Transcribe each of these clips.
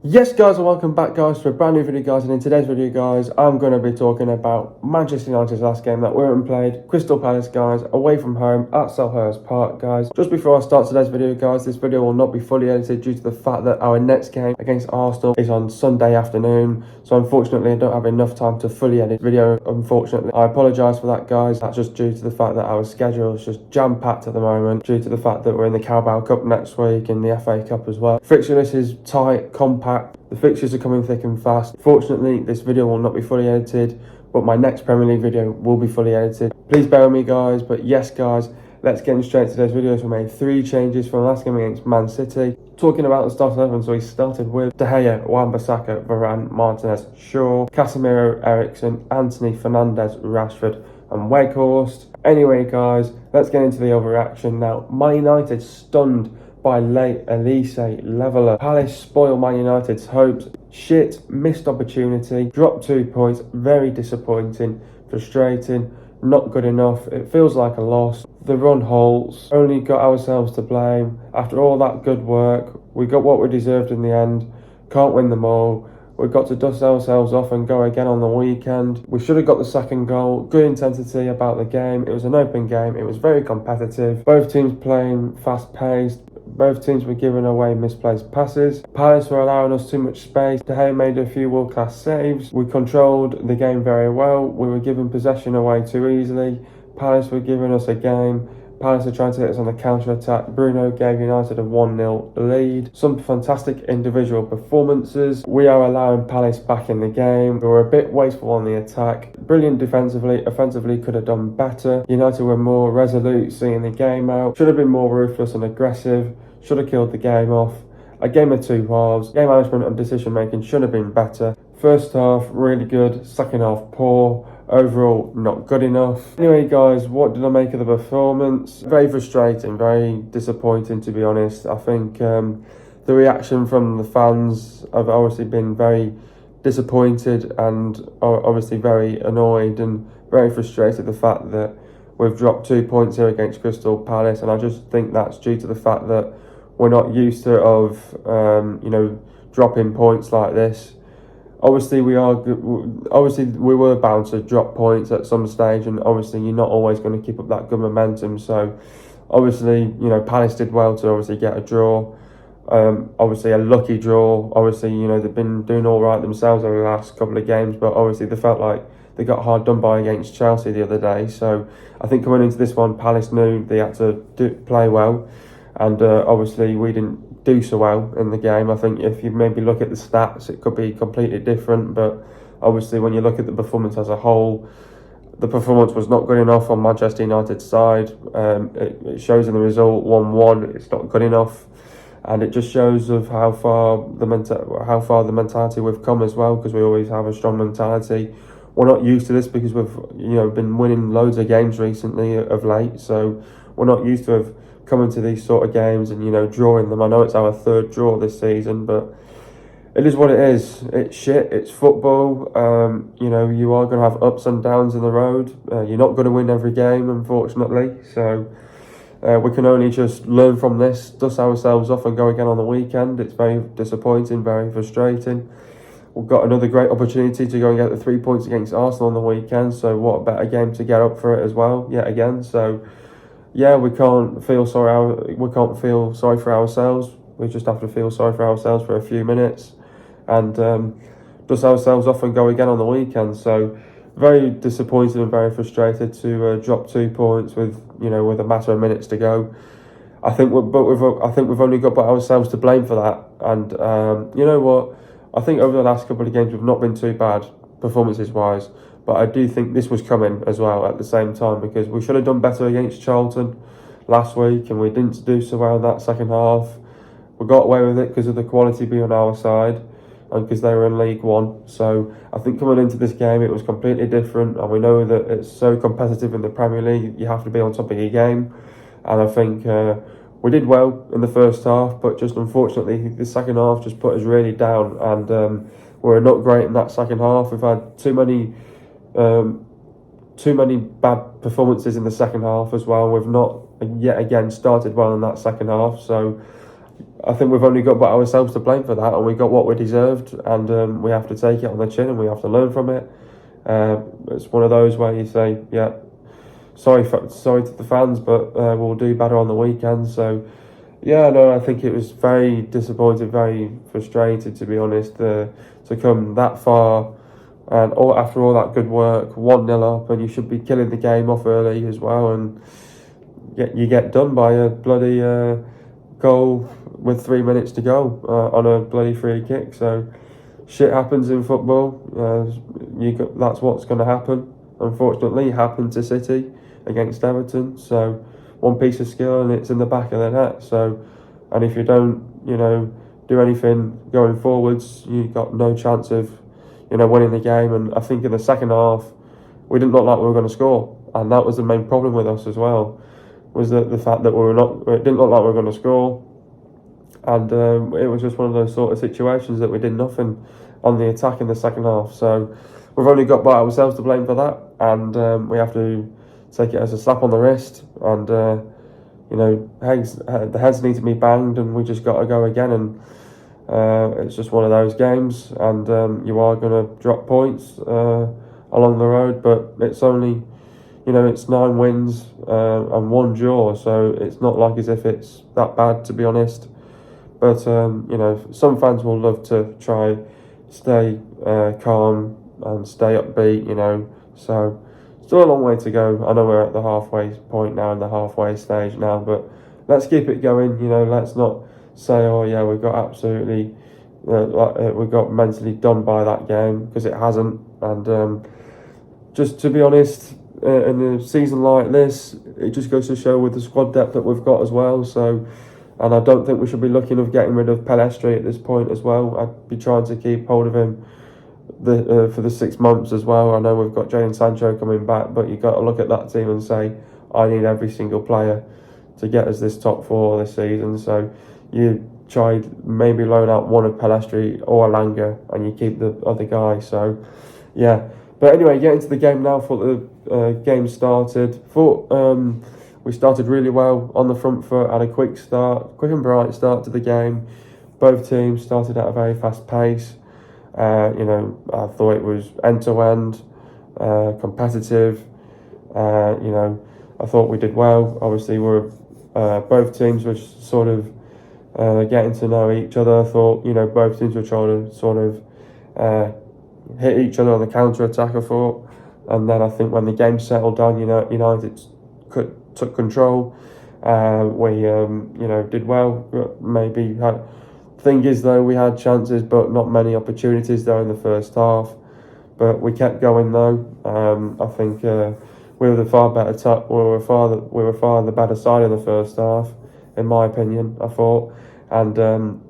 Yes guys, and welcome back guys to a brand new video guys, and in today's video guys I'm going to be talking about Manchester United's last game that we went and played, Crystal Palace guys, away from home at Selhurst Park guys. Just before I start today's video guys, this video will not be fully edited due to the fact that our next game against Arsenal is on Sunday afternoon, so unfortunately I don't have enough time to fully edit video. Unfortunately, I apologise for that guys. That's just due to the fact that our schedule is just jam-packed at the moment, due to the fact that we're in the Carabao Cup next week and the FA Cup as well. Fixture list is tight, compact. The fixtures are coming thick and fast. Fortunately, this video will not be fully edited, but my next Premier League video will be fully edited. Please bear with me guys, but yes guys, let's get straight to today's video. So we made 3 changes from the last game against Man City. Talking about the start 11, so we started with De Gea, Wan-Bissaka, Varane, Martinez, Shaw, Casemiro, Eriksen, Anthony, Fernandes, Rashford and Weghorst. Anyway guys, let's get into the overreaction now. Man United stunned by late Olise leveller. Palace spoil Man United's hopes. Shit, missed opportunity, dropped 2 points, very disappointing, frustrating, not good enough. It feels like a loss. The run halts, only got ourselves to blame. After all that good work, we got what we deserved in the end. Can't win them all. We've got to dust ourselves off and go again on the weekend. We should have got the second goal. Good intensity about the game. It was an open game. It was very competitive. Both teams playing fast-paced. Both teams were giving away misplaced passes. Palace were allowing us too much space. De Gea made a few world-class saves. We controlled the game very well. We were giving possession away too easily. Palace were giving us a game. Palace are trying to hit us on the counter-attack. Bruno gave United a 1-0 lead. Some fantastic individual performances. We are allowing Palace back in the game. We were a bit wasteful on the attack. Brilliant defensively. Offensively could have done better. United were more resolute, seeing the game out. Should have been more ruthless and aggressive. Should have killed the game off. A game of 2 halves. Game management and decision making should have been better. First half really good. Second half poor. Overall, not good enough. Anyway, guys, what did I make of the performance? Very frustrating, very disappointing, to be honest. I think the reaction from the fans have obviously been very disappointed and obviously very annoyed and very frustrated. The fact that we've dropped 2 points here against Crystal Palace, and I just think that's due to the fact that we're not used to dropping points like this. Obviously, we were bound to drop points at some stage, and obviously you're not always going to keep up that good momentum. So, obviously, Palace did well to obviously get a draw. Obviously a lucky draw. Obviously, they've been doing all right themselves over the last couple of games, but obviously they felt like they got hard done by against Chelsea the other day. So, I think coming into this one, Palace knew they had to play well, and obviously we didn't do so well in the game. I think if you maybe look at the stats, it could be completely different, but obviously when you look at the performance as a whole, the performance was not good enough on Manchester United's side. It shows in the result 1-1. It's not good enough, and it just shows of how far the mentality we've come as well, because we always have a strong mentality. We're not used to this because we've been winning loads of games recently of late, so we're not used to have coming to these sort of games and drawing them. I know it's our 3rd draw this season, but it is what it is. It's shit. It's football. You are going to have ups and downs in the road. You're not going to win every game, unfortunately. So we can only just learn from this, dust ourselves off and go again on the weekend. It's very disappointing, very frustrating. We've got another great opportunity to go and get the 3 points against Arsenal on the weekend. So what a better game to get up for it as well, yet again. So yeah, we can't feel sorry for ourselves. We just have to feel sorry for ourselves for a few minutes and dust ourselves off and go again on the weekend. So very disappointed and very frustrated to drop 2 points with a matter of minutes to go. I think we've only got ourselves to blame for that. And you know what? I think over the last couple of games we've not been too bad performances wise. But I do think this was coming as well at the same time, because we should have done better against Charlton last week and we didn't do so well in that second half. We got away with it because of the quality being on our side and because they were in League One. So I think coming into this game it was completely different, and we know that it's so competitive in the Premier League. You have to be on top of your game, and I think we did well in the first half, but just unfortunately the second half just put us really down, and we're not great in that second half. We've had too many bad performances in the second half as well. We've not yet again started well in that second half, so I think we've only got but ourselves to blame for that, and we got what we deserved, and we have to take it on the chin, and we have to learn from it. It's one of those where you say, yeah, sorry to the fans, but we'll do better on the weekend. So, yeah, no, I think it was very disappointing, very frustrated, to be honest, to come that far, and after all that good work, 1-0 up, and you should be killing the game off early as well, and you get done by a bloody goal with 3 minutes to go on a bloody free kick. So shit happens in football. That's what's going to happen. Unfortunately, it happened to City against Everton. So one piece of skill and it's in the back of the net. So, and if you don't, do anything going forwards, you got no chance of, winning the game. And I think in the second half, we didn't look like we were going to score, and that was the main problem with us as well. Was that the fact that it didn't look like we were going to score, and it was just one of those sort of situations that we did nothing on the attack in the second half. So we've only got by ourselves to blame for that, and we have to take it as a slap on the wrist. And the heads need to be banged, and we just got to go again. And it's just one of those games, and you are going to drop points along the road, but it's only, it's 9 wins and 1 draw, so it's not like as if it's that bad, to be honest. But some fans will love to try stay calm and stay upbeat, so still a long way to go. I know we're at the halfway point now, in the halfway stage now, but let's keep it going. Let's not say, oh yeah, we got absolutely we got mentally done by that game, because it hasn't. And just to be honest, in a season like this, it just goes to show with the squad depth that we've got as well. So, and I don't think we should be looking of getting rid of Pelestri at this point as well. I'd be trying to keep hold of him for the 6 months as well. I know we've got Jadon Sancho coming back, but you've got to look at that team and say, I need every single player to get us this top 4 this season. So you tried maybe loan out one of Pelestri or Alanga, and you keep the other guy. So yeah, but anyway, getting to the game now. Thought the game started. We started really well on the front foot, had a quick and bright start to the game. Both teams started at a very fast pace. I thought it was end-to-end, competitive. I thought we did well. Obviously, both teams were sort of getting to know each other. I thought, both teams were trying to sort of hit each other on the counter-attack, I thought. And then I think when the game settled down, United took control. We did well. Maybe thing is, though, we had chances, but not many opportunities there in the first half. But we kept going, though. I think we were the far better we were far the better side in the first half, in my opinion, I thought. And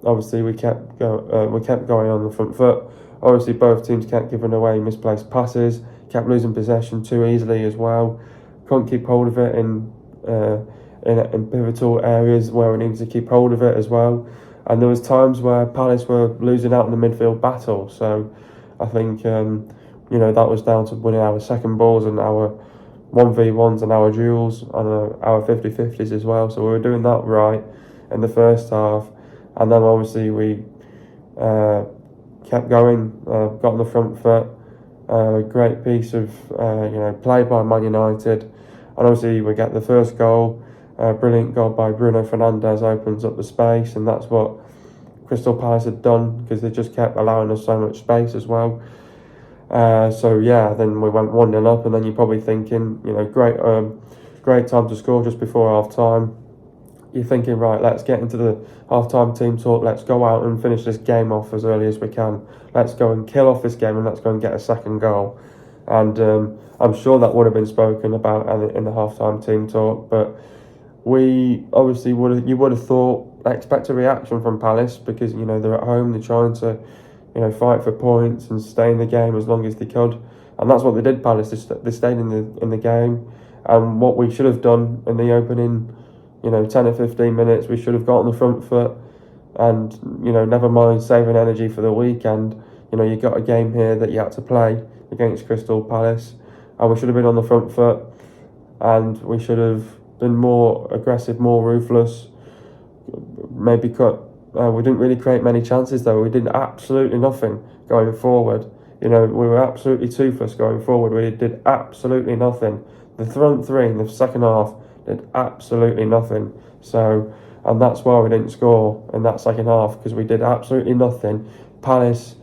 obviously we kept going on the front foot. Obviously both teams kept giving away misplaced passes, kept losing possession too easily as well. Couldn't keep hold of it in pivotal areas where we needed to keep hold of it as well. And there was times where Palace were losing out in the midfield battle. So I think that was down to winning our second balls and our 1v1s and our duels and our 50-50s as well. So we were doing that right in the first half, and then obviously we kept going, got on the front foot. Great piece of play by Man United, and obviously we get the first goal. Brilliant goal by Bruno Fernandes opens up the space, and that's what Crystal Palace had done, because they just kept allowing us so much space as well. So yeah, then we went 1-0 up, and then you're probably thinking, great time to score just before half time. You're thinking, right, let's get into the half-time team talk. Let's go out and finish this game off as early as we can. Let's go and kill off this game, and let's go and get a second goal. And I'm sure that would have been spoken about in the half-time team talk. But we obviously you would have thought, expect a reaction from Palace, because they're at home. They're trying to fight for points and stay in the game as long as they could, and that's what they did. Palace, they stayed in the game, and what we should have done in the opening 10 or 15 minutes, we should have got on the front foot, and never mind saving energy for the weekend. You got a game here that you had to play against Crystal Palace, and we should have been on the front foot, and we should have been more aggressive, more ruthless, maybe cut. We didn't really create many chances though. We did absolutely nothing going forward. We were absolutely toothless going forward. We did absolutely nothing. The front three in the second half did absolutely nothing. So, and that's why we didn't score in that second half, because we did absolutely nothing. Palace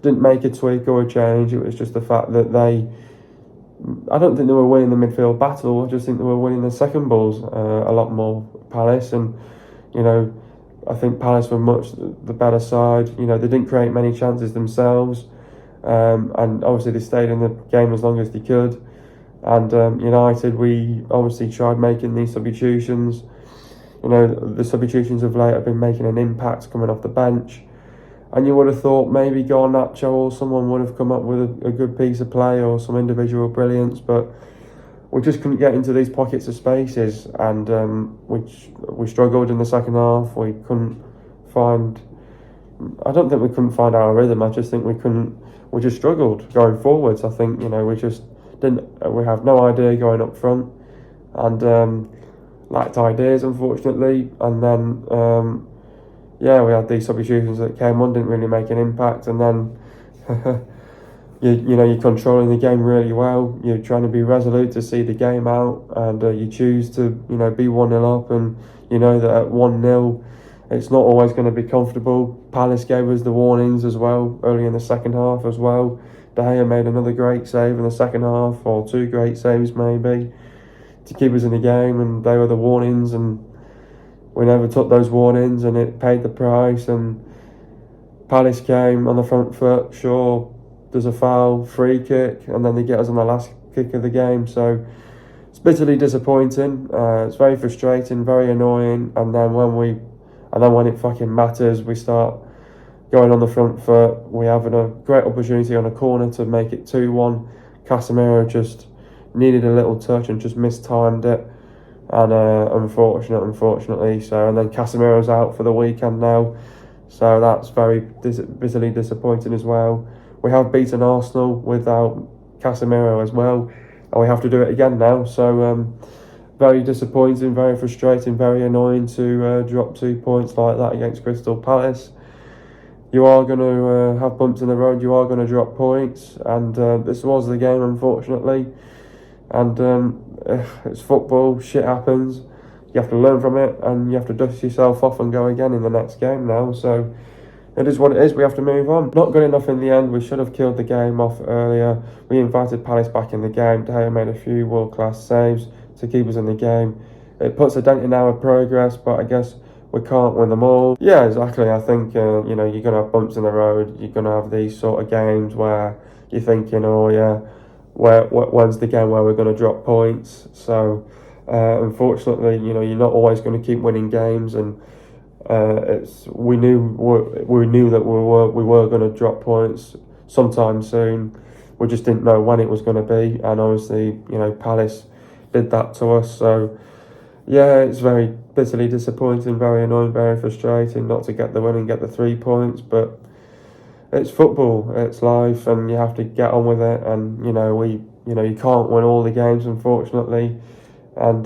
didn't make a tweak or a change. It was just the fact that I don't think they were winning the midfield battle. I just think they were winning the second balls a lot more, Palace. And, I think Palace were much the better side. They didn't create many chances themselves. And obviously they stayed in the game as long as they could. And United, we obviously tried making these substitutions. The substitutions of late have been making an impact coming off the bench. And you would have thought maybe Garnacho or someone would have come up with a good piece of play or some individual brilliance, but we just couldn't get into these pockets of spaces, and we struggled in the second half. We couldn't find. I don't think we couldn't find our rhythm. I just think we just struggled going forwards. I think we just didn't. We have no idea going up front, and lacked ideas, unfortunately. And then we had these substitutions that came on, didn't really make an impact, and then you're controlling the game really well. You're trying to be resolute to see the game out, and you choose to be 1-0 up, and that at 1-0 it's not always going to be comfortable. Palace gave us the warnings as well early in the second half as well. De Gea made another great save in the second half, or two great saves maybe, to keep us in the game, and they were the warnings, and we never took those warnings, and it paid the price. And Palace came on the front foot. Sure, there's a foul, free kick, and then they get us on the last kick of the game. So it's bitterly disappointing. It's very frustrating, very annoying. And then when it fucking matters, we start going on the front foot. We have a great opportunity on a corner to make it 2-1. Casemiro just needed a little touch and just mistimed it. And unfortunately. So, and then Casemiro's out for the weekend now. So that's very bitterly disappointing as well. We have beaten Arsenal without Casemiro as well, and we have to do it again now. So very disappointing, very frustrating, very annoying to drop 2 points like that against Crystal Palace. You are going to have bumps in the road. You are going to drop points, and this was the game, unfortunately. And it's football. Shit happens. You have to learn from it, and you have to dust yourself off and go again in the next game now. So it is what it is. We have to move on. Not good enough in the end. We should have killed the game off earlier. We invited Palace back in the game. De Gea made a few world-class saves to keep us in the game. It puts a dent in our progress, but I guess we can't win them all. Yeah, exactly. I think you're going to have bumps in the road. You're going to have these sort of games where you're thinking, oh yeah, when's the game where we're going to drop points? So unfortunately, you're not always going to keep winning games, and we knew that we were going to drop points sometime soon. We just didn't know when it was going to be, and obviously Palace did that to us. So yeah, it's very bitterly disappointing, very annoying, very frustrating not to get the win and get the 3 points, but it's football, it's life, and you have to get on with it. And you can't win all the games, unfortunately, and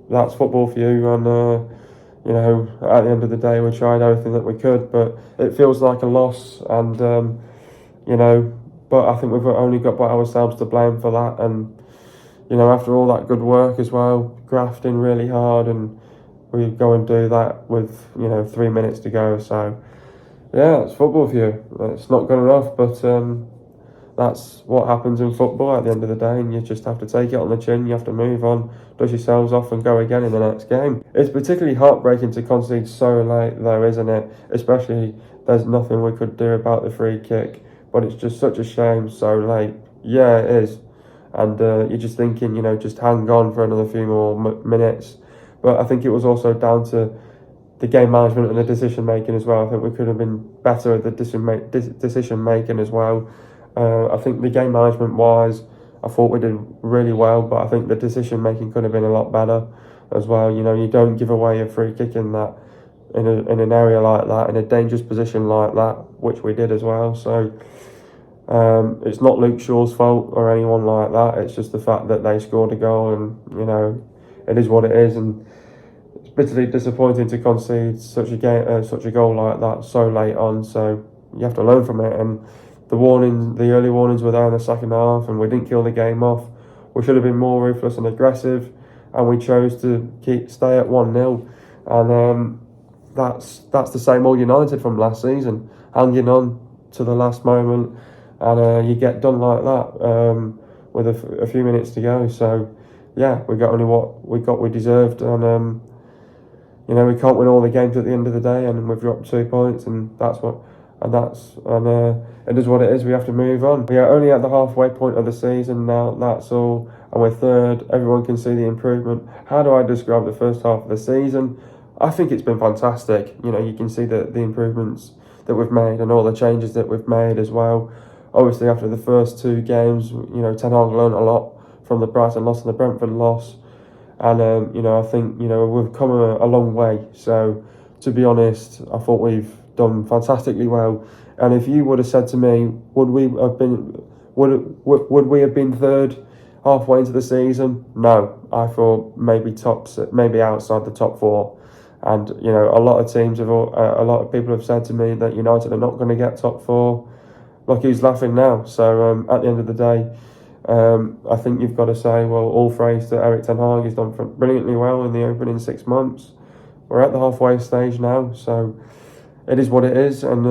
that's football for you. And at the end of the day, we tried everything that we could, but it feels like a loss. And but I think we've only got ourselves to blame for that. And after all that good work as well, grafting really hard, and we go and do that with 3 minutes to go. So yeah, it's football for you. It's not good enough, but that's what happens in football at the end of the day, and you just have to take it on the chin. You have to move on, dust yourselves off, and go again in the next game. It's particularly heartbreaking to concede so late, though, isn't it? Especially, there's nothing we could do about the free kick, but it's just such a shame so late. Yeah, it is. And you're just thinking, just hang on for another few more minutes. But I think it was also down to the game management and the decision making as well. I think we could have been better at the decision making as well. I think the game management wise, I thought we did really well, but I think the decision making could have been a lot better as well. You don't give away a free kick in an area like that, in a dangerous position like that, which we did as well. So it's not Luke Shaw's fault or anyone like that. It's just the fact that they scored a goal, and it is what it is. And bitterly disappointing to concede such a game, such a goal like that so late on. So you have to learn from it. And the early warnings were there in the second half, and we didn't kill the game off. We should have been more ruthless and aggressive, and we chose to stay at 1-0. And that's the same old United from last season, hanging on to the last moment, and you get done like that with a few minutes to go. So yeah, we got only what we deserved, and we can't win all the games at the end of the day, and we've dropped 2 points, and it is what it is. We have to move on. We are only at the halfway point of the season now. That's all, and we're third. Everyone can see the improvement. How do I describe the first half of the season? I think it's been fantastic. You can see the improvements that we've made and all the changes that we've made as well. Obviously, after the first 2 games, Ten Hag learned a lot from the Brighton loss and the Brentford loss. And, I think, we've come a long way. So, to be honest, I thought we've done fantastically well. And if you would have said to me, would we have been third halfway into the season? No. I thought maybe outside the top 4. And, a lot of people have said to me that United are not going to get top 4. Look who's laughing now. So, at the end of the day, I think you've got to say, well, all praise to Eric Ten Hag. He's done brilliantly well in the opening 6 months. We're at the halfway stage now, so it is what it is. And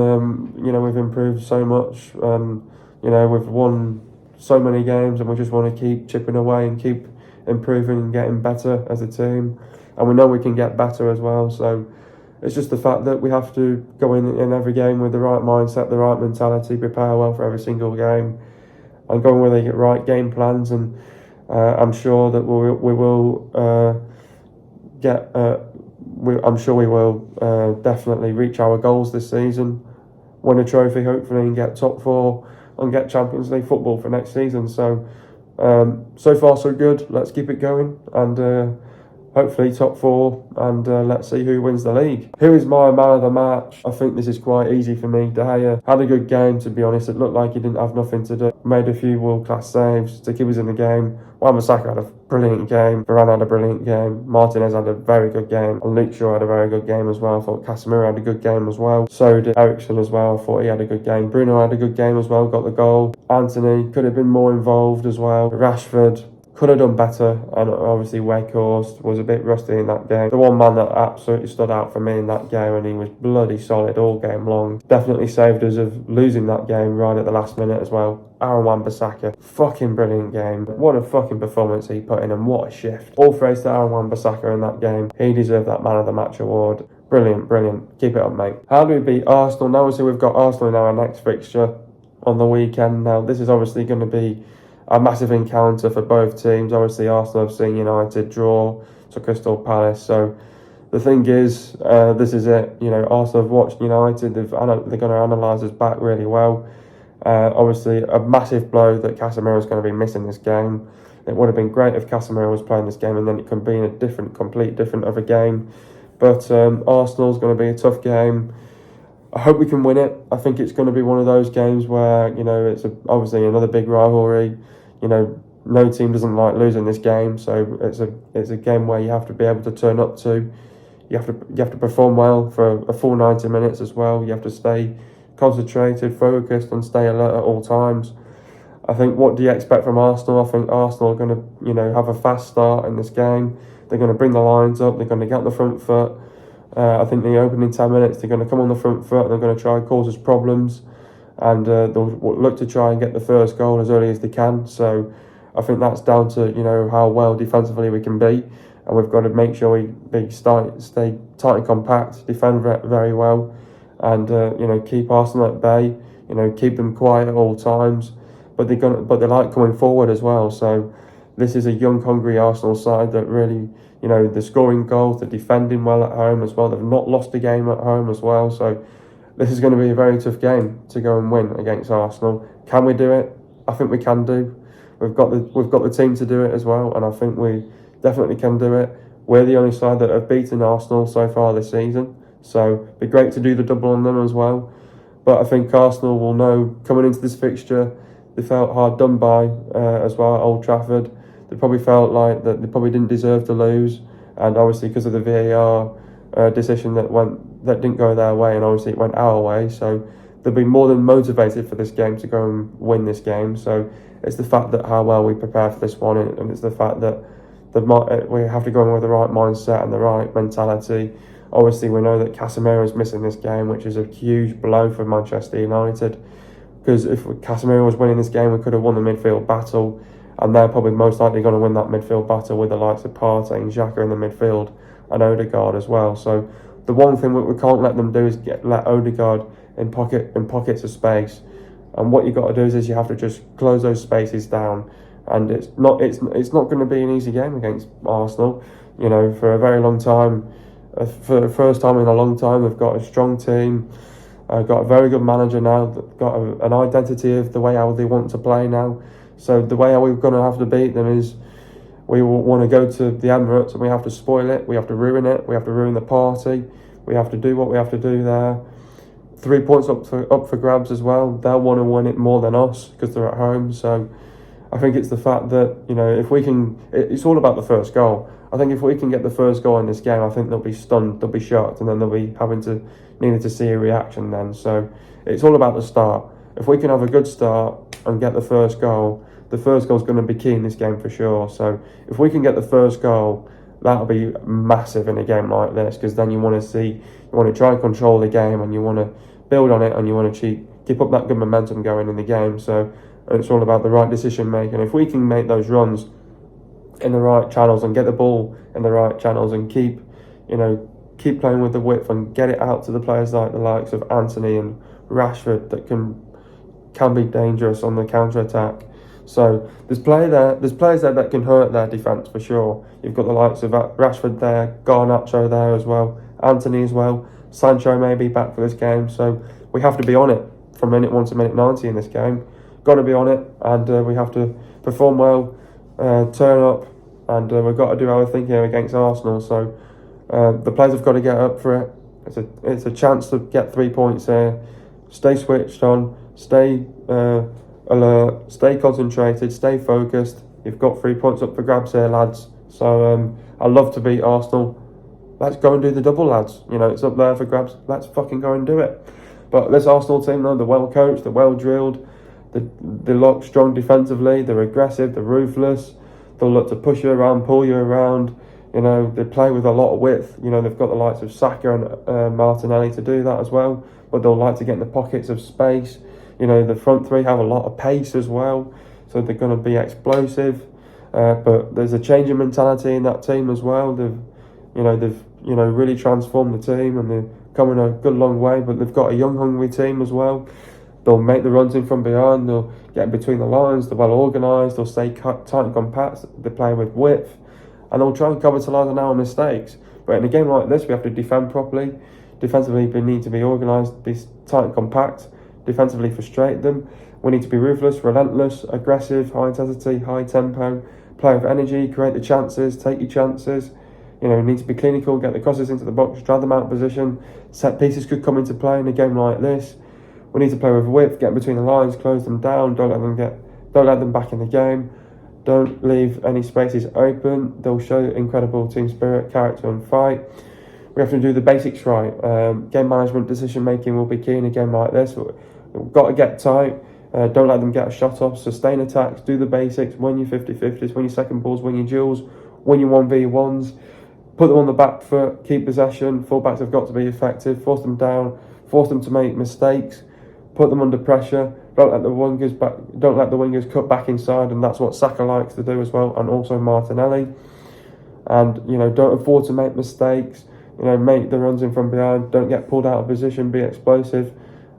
we've improved so much, and we've won so many games, and we just want to keep chipping away and keep improving and getting better as a team. And we know we can get better as well. So it's just the fact that we have to go in every game with the right mindset, the right mentality, prepare well for every single game, and go in with the right game plans. And I'm sure that we will definitely reach our goals this season, win a trophy hopefully, and get top 4 and get Champions League football for next season. So so far so good. Let's keep it going, and hopefully top 4, and let's see who wins the league. Who is my man of the match? I think this is quite easy for me. De Gea had a good game, to be honest. It looked like he didn't have nothing to do. Made a few world-class saves to keep us in the game. Wan-Bissaka had a brilliant game. Varane had a brilliant game. Martinez had a very good game. And Luke Shaw had a very good game as well. I thought Casemiro had a good game as well. So did Eriksen as well. I thought he had a good game. Bruno had a good game as well, got the goal. Anthony could have been more involved as well. Rashford could have done better, and obviously Weghorst was a bit rusty in that game. The one man that absolutely stood out for me in that game, and he was bloody solid all game long, definitely saved us of losing that game right at the last minute as well. Aaron Wan-Bissaka, fucking brilliant game. What a fucking performance he put in, and what a shift. All praise to Aaron Wan-Bissaka in that game. He deserved that man of the match award. Brilliant, brilliant. Keep it up, mate. How do we beat Arsenal? Now obviously we've got Arsenal in our next fixture on the weekend. Now this is obviously going to be a massive encounter for both teams. Obviously, Arsenal have seen United draw to Crystal Palace. So the thing is, this is it. Arsenal have watched United. They're going to analyse us back really well. Obviously, a massive blow that Casemiro is going to be missing this game. It would have been great if Casemiro was playing this game, and then it could be in a complete different of a game. But Arsenal's going to be a tough game. I hope we can win it. I think it's going to be one of those games where, it's obviously another big rivalry. No team doesn't like losing this game, so it's a game where you have to be able to turn up to. You have to perform well for a full 90 minutes as well. You have to stay concentrated, focused, and stay alert at all times. I think, what do you expect from Arsenal? I think Arsenal are going to, have a fast start in this game. They're going to bring the lines up. They're going to get on the front foot. I think the opening 10 minutes, they're going to come on the front foot, and they're going to try and cause us problems. And they'll look to try and get the first goal as early as they can. So I think that's down to, how well defensively we can be. And we've got to make sure we stay tight and compact, defend very well, and, keep Arsenal at bay, keep them quiet at all times. But they like coming forward as well. So this is a young, hungry Arsenal side that really, they're scoring goals, they're defending well at home as well. They've not lost a game at home as well. So this is going to be a very tough game to go and win against Arsenal. Can we do it? I think we can do. We've got the team to do it as well, and I think we definitely can do it. We're the only side that have beaten Arsenal so far this season, so it'd be great to do the double on them as well. But I think Arsenal will know coming into this fixture, they felt hard done by as well at Old Trafford. They probably felt like that they probably didn't deserve to lose, and obviously because of the VAR decision that didn't go their way, and obviously it went our way, so they'll be more than motivated for this game to go and win this game. So it's the fact that how well we prepare for this one, and it's the fact that we have to go in with the right mindset and the right mentality. Obviously, we know that Casemiro is missing this game, which is a huge blow for Manchester United, because if Casemiro was winning this game, we could have won the midfield battle, and they're probably most likely going to win that midfield battle with the likes of Partey and Xhaka in the midfield, and Odegaard as well. So the one thing we can't let them do is let Odegaard in pockets of space, and what you've got to do is you have to just close those spaces down. And it's not going to be an easy game against Arsenal. You know, for a very long time, for the first time in a long time, they've got a strong team, got a very good manager now, got an identity of the way how they want to play now. So the way how we're going to have to beat them is we want to go to the Emirates and we have to spoil it, we have to ruin it, we have to ruin the party, we have to do what we have to do there. 3 points up for grabs as well. They'll want to win it more than us because they're at home. So I think it's the fact that, you know, if we can, it's all about the first goal. I think if we can get the first goal in this game, I think they'll be stunned, they'll be shocked, and then they'll be needing to see a reaction then. So it's all about the start. If we can have a good start and get the first goal is going to be key in this game for sure. So if we can get the first goal, that'll be massive in a game like this, because then you want to try and control the game, and you want to build on it, and you want to keep up that good momentum going in the game. So it's all about the right decision making. If we can make those runs in the right channels and get the ball in the right channels and keep playing with the width and get it out to the players like the likes of Anthony and Rashford that can be dangerous on the counter attack. So there's players there that can hurt their defence for sure. You've got the likes of Rashford there, Garnacho there as well, Anthony as well, Sancho may be back for this game. So we have to be on it from minute 1 to minute 90 in this game. Got to be on it, and we have to perform well, turn up, and we've got to do our thing here against Arsenal. So the players have got to get up for it. It's a chance to get 3 points here. Stay switched on, stay alert, stay concentrated, stay focused. You've got 3 points up for grabs here, lads. So I love to beat Arsenal. Let's go and do the double, lads. You know, it's up there for grabs. Let's fucking go and do it. But this Arsenal team, though, they're well coached, they're well drilled. They look strong defensively, they're aggressive, they're ruthless, they'll look to push you around, pull you around, you know, they play with a lot of width. You know, they've got the likes of Saka and Martinelli to do that as well, but they'll like to get in the pockets of space. You know, the front three have a lot of pace as well, so they're going to be explosive, but there's a change in mentality in that team as well. They've really transformed the team, and they're coming a good long way, but they've got a young, hungry team as well. They'll make the runs in from behind, they'll get in between the lines, they're well organised, they'll stay tight and compact, they play with width, and they'll try and capitalise on our mistakes. But in a game like this, we have to defend properly. Defensively, we need to be organised, be tight and compact, defensively frustrate them. We need to be ruthless, relentless, aggressive, high intensity, high tempo, play with energy, create the chances, take your chances. You know, need to be clinical, get the crosses into the box, drive them out of position. Set pieces could come into play in a game like this. We need to play with width, get between the lines, close them down, don't let them back in the game. Don't leave any spaces open. They'll show incredible team spirit, character and fight. We have to do the basics right. Game management, decision making will be key in a game like this. We've got to get tight. Don't let them get a shot off. Sustain attacks, do the basics, win your 50-50s, win your second balls, win your duels, win your 1v1s. Put them on the back foot, keep possession. Fullbacks have got to be effective. Force them down, force them to make mistakes. Put them under pressure. Don't let the wingers cut back inside, and that's what Saka likes to do as well, and also Martinelli. And don't afford to make mistakes. Make the runs in from behind. Don't get pulled out of position. Be explosive,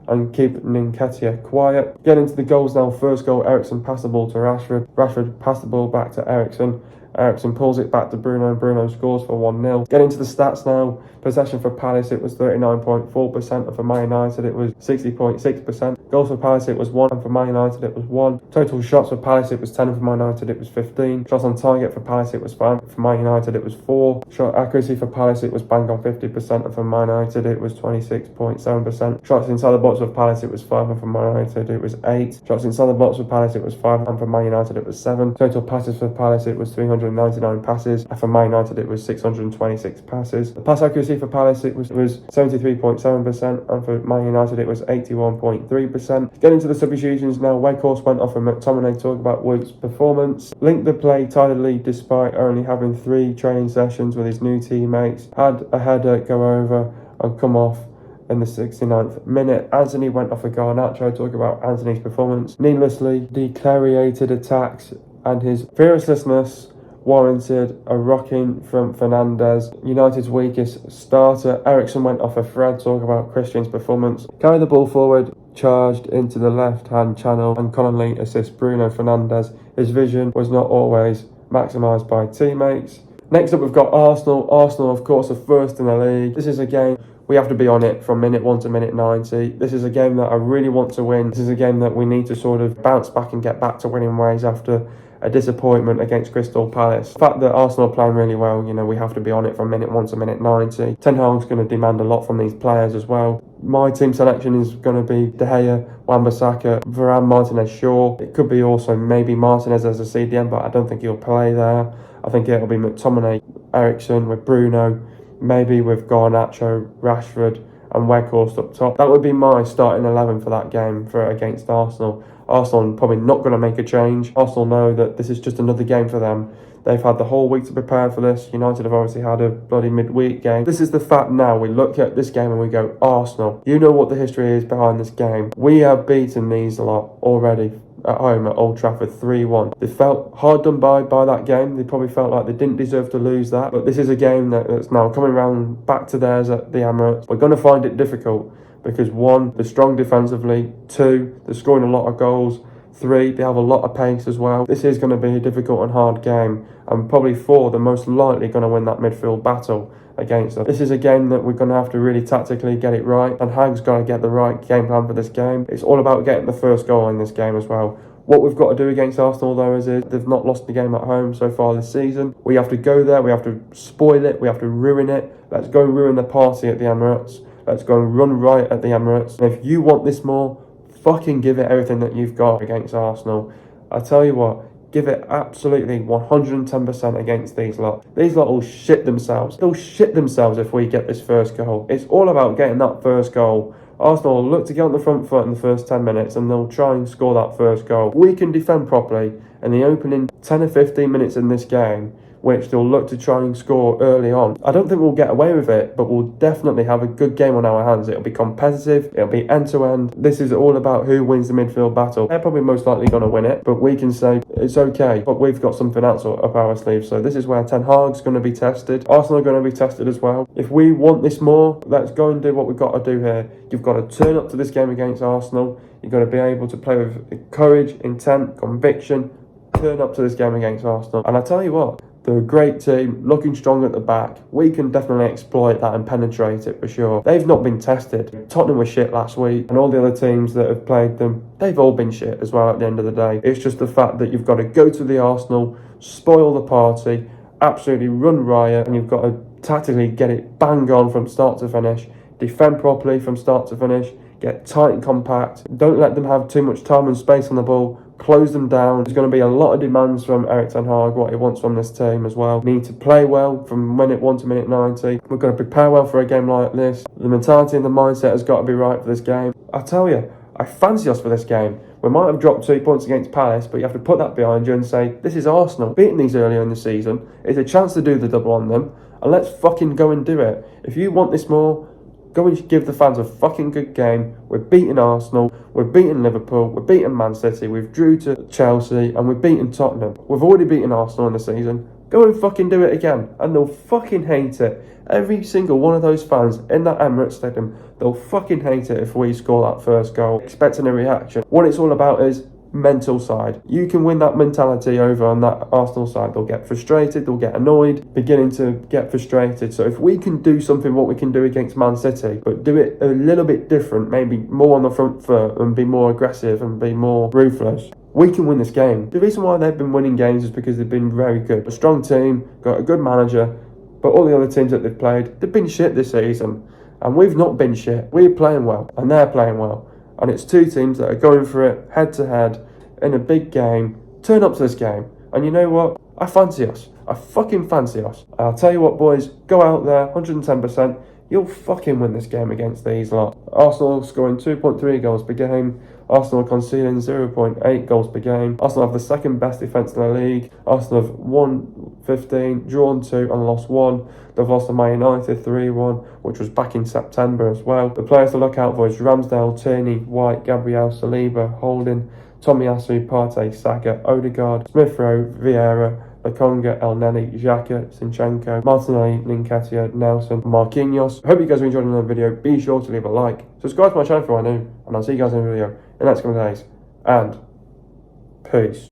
and keep Nketiah quiet. Get into the goals now. First goal, Eriksen passed the ball to Rashford. Rashford passed the ball back to Eriksen. Eriksen pulls it back to Bruno, and Bruno scores for 1-0. Get into the stats now. Possession for Palace, it was 39.4%, and for Man United, it was 60.6%. Goals for Palace, it was 1, and for Man United, it was 1. Total shots for Palace, it was 10, and for Man United, it was 15. Shots on target for Palace, it was 5, for Man United, it was 4. Shot accuracy for Palace, it was bang on 50%, and for Man United, it was 26.7%. Shots inside the box for Palace, it was 5, and for Man United, it was 8. Shots inside the box for Palace, it was 5, and for Man United, it was 7. Total passes for Palace, it was 300. 799 passes, and for Man United it was 626 passes. The pass accuracy for Palace it was 73.7%, and for Man United it was 81.3%. Getting to the substitutions now, Weghorst went off and McTominay. Talk about Wood's performance. Linked the play tidily despite only having 3 training sessions with his new teammates. Had a header go over and come off in the 69th minute. Anthony went off a Garnacho. Talk about Anthony's performance. Needlessly declarated attacks, and his fearlessness warranted a rocking from Fernandes. United's weakest starter, Eriksen, went off a thread. Talk about Christian's performance. Carried the ball forward, charged into the left-hand channel, and Connolly assists Bruno Fernandes. His vision was not always maximised by teammates. Next up, we've got Arsenal. Arsenal, of course, are first in the league. This is a game we have to be on it from minute 1 to minute 90. This is a game that I really want to win. This is a game that we need to sort of bounce back and get back to winning ways after a disappointment against Crystal Palace. The fact that Arsenal are playing really well, we have to be on it from minute 1 to minute 90. Ten Hag's going to demand a lot from these players as well. My team selection is going to be De Gea, Wan-Bissaka, Varane, Martinez, Shaw. It could be also maybe Martinez as a CDM, but I don't think he'll play there. I think it'll be McTominay, Eriksen with Bruno, maybe with Garnacho, Rashford and Weghorst up top. That would be my starting 11 for that game against Arsenal. Arsenal are probably not going to make a change. Arsenal know that this is just another game for them. They've had the whole week to prepare for this. United have obviously had a bloody midweek game. This is the fact now. We look at this game and we go, Arsenal, you know what the history is behind this game. We have beaten these a lot already at home at Old Trafford 3-1. They felt hard done by that game. They probably felt like they didn't deserve to lose that. But this is a game that's now coming around back to theirs at the Emirates. We're going to find it difficult because 1, they're strong defensively. 2, they're scoring a lot of goals. 3, they have a lot of pace as well. This is going to be a difficult and hard game. And probably 4, they're most likely going to win that midfield battle against us. This is a game that we're going to have to really tactically get it right. And Hag's got to get the right game plan for this game. It's all about getting the first goal in this game as well. What we've got to do against Arsenal, though, is they've not lost the game at home so far this season. We have to go there. We have to spoil it. We have to ruin it. Let's go and ruin the party at the Emirates. Let's go and run riot at the Emirates. And if you want this more, fucking give it everything that you've got against Arsenal. I tell you what, give it absolutely 110% against these lot. These lot will shit themselves. They'll shit themselves if we get this first goal. It's all about getting that first goal. Arsenal will look to get on the front foot in the first 10 minutes and they'll try and score that first goal. We can defend properly in the opening 10 or 15 minutes in this game, which they'll look to try and score early on. I don't think we'll get away with it, but we'll definitely have a good game on our hands. It'll be competitive, it'll be end-to-end. This is all about who wins the midfield battle. They're probably most likely going to win it, but we can say it's okay, but we've got something else up our sleeve. So this is where Ten Hag's going to be tested. Arsenal are going to be tested as well. If we want this more, let's go and do what we've got to do here. You've got to turn up to this game against Arsenal. You've got to be able to play with courage, intent, conviction. Turn up to this game against Arsenal. And I tell you what, they're a great team, looking strong at the back. We can definitely exploit that and penetrate it for sure. They've not been tested. Tottenham was shit last week, and all the other teams that have played them, they've all been shit as well at the end of the day. It's just the fact that you've got to go to the Arsenal, spoil the party, absolutely run riot, and you've got to tactically get it bang on from start to finish, defend properly from start to finish, get tight and compact, don't let them have too much time and space on the ball, close them down. There's going to be a lot of demands from Erik ten Hag, what he wants from this team as well. We need to play well from minute 1 to minute 90. We've got to prepare well for a game like this. The mentality and the mindset has got to be right for this game. I tell you, I fancy us for this game. We might have dropped 2 points against Palace, but you have to put that behind you and say, this is Arsenal. Beating these earlier in the season. It's a chance to do the double on them, and let's fucking go and do it. If you want this more, go and give the fans a fucking good game. We're beating Arsenal, we're beating Liverpool, we're beating Man City, we've drew to Chelsea, and we're beating Tottenham. We've already beaten Arsenal in the season. Go and fucking do it again, and they'll fucking hate it. Every single one of those fans in that Emirates Stadium, they'll fucking hate it if we score that first goal, expecting a reaction. What it's all about is mental side. You can win that mentality over on that Arsenal side. They'll get frustrated, they'll get annoyed, beginning to get frustrated. So if we can do something what we can do against Man City, but do it a little bit different, maybe more on the front foot and be more aggressive and be more ruthless, we can win this game. The reason why they've been winning games is because they've been very good. A strong team, got a good manager, but all the other teams that they've played, they've been shit this season. And we've not been shit. We're playing well, and they're playing well. And it's two teams that are going for it head to head in a big game. Turn up to this game. And you know what? I fancy us. I fucking fancy us. I'll tell you what, boys, go out there, 110%. You'll fucking win this game against these lot. Arsenal scoring 2.3 goals per game. Arsenal conceding 0.8 goals per game. Arsenal have the second best defence in the league. Arsenal have won 15, drawn 2 and lost 1. They've lost to Man United 3-1, which was back in September as well. The players to look out for is Ramsdale, Tierney, White, Gabriel, Saliba, Holding, Tomiyasu, Partey, Saka, Odegaard, Smith Rowe, Vieira, Lokonga, El Neni, Xhaka, Zinchenko, Martinelli, Nketiah, Nelson, Marquinhos. I hope you guys are enjoying the video. Be sure to leave a like. Subscribe to my channel if you are new. And I'll see you guys in the video in the next couple of days. And peace.